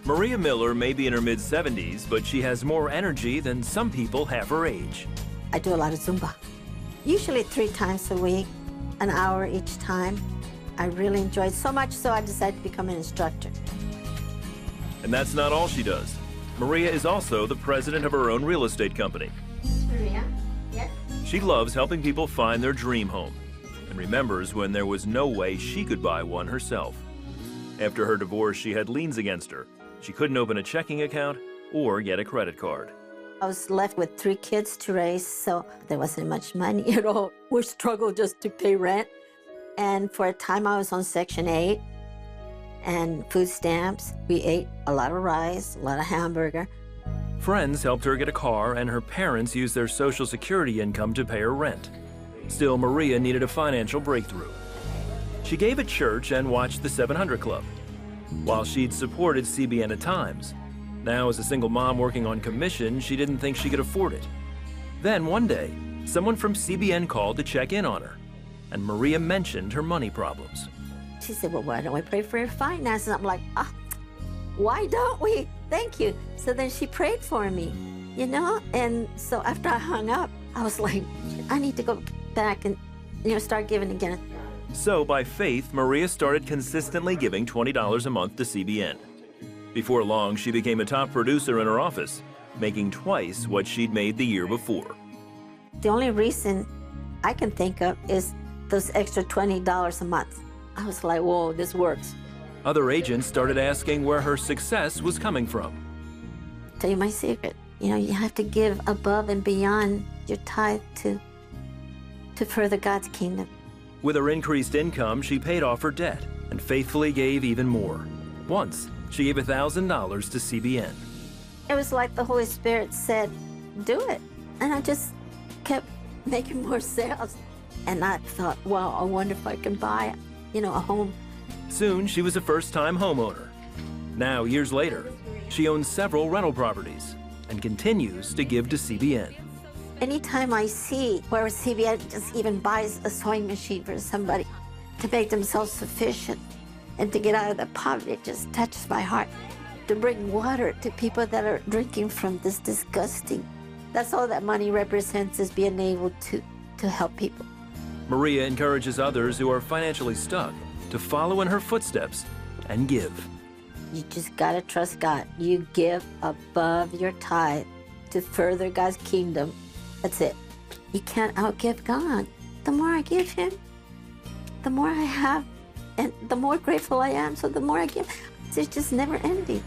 Maria Miller may be in her mid-70s, but she has more energy than some people half her age. I do a lot of Zumba. Usually 3 times a week, an hour each time. I really enjoy it so much so I decided to become an instructor. And that's not all she does. Maria is also the president of her own real estate company. Maria, yes? She loves helping people find their dream home and remembers when there was no way she could buy one herself. After her divorce, she had liens against her. She couldn't open a checking account or get a credit card. I was left with 3 kids to raise, so there wasn't much money at all. We struggled just to pay rent. And for a time, I was on Section 8 and food stamps. We ate a lot of rice, a lot of hamburger. Friends helped her get a car, and her parents used their Social Security income to pay her rent. Still, Maria needed a financial breakthrough. She gave at church and watched the 700 Club, while she'd supported CBN at times. Now, as a single mom working on commission, she didn't think she could afford it. Then, one day, someone from CBN called to check in on her, and Maria mentioned her money problems. She said, well, why don't we pray for your finances? I'm like, why don't we? Thank you. So then she prayed for me, you know? And so after I hung up, I was like, I need to go back and, start giving again. So, by faith, Maria started consistently giving $20 a month to CBN. Before long, she became a top producer in her office, making twice what she'd made the year before. The only reason I can think of is those extra $20 a month. I was like, whoa, this works. Other agents started asking where her success was coming from. I'll tell you my secret. You have to give above and beyond your tithe to further God's kingdom. With her increased income, she paid off her debt and faithfully gave even more. Once, she gave $1,000 to CBN. It was like the Holy Spirit said, do it. And I just kept making more sales. And I thought, wow, I wonder if I can buy, a home. Soon, she was a first-time homeowner. Now, years later, she owns several rental properties and continues to give to CBN. Anytime I see where CBN just even buys a sewing machine for somebody to make them self-sufficient and to get out of the poverty, it just touches my heart. To bring water to people that are drinking from this disgusting. That's all that money represents, is being able to help people. Maria encourages others who are financially stuck to follow in her footsteps and give. You just gotta trust God. You give above your tithe to further God's kingdom. That's it. You can't outgive God. The more I give Him, the more I have, and the more grateful I am, so the more I give. It's just never ending.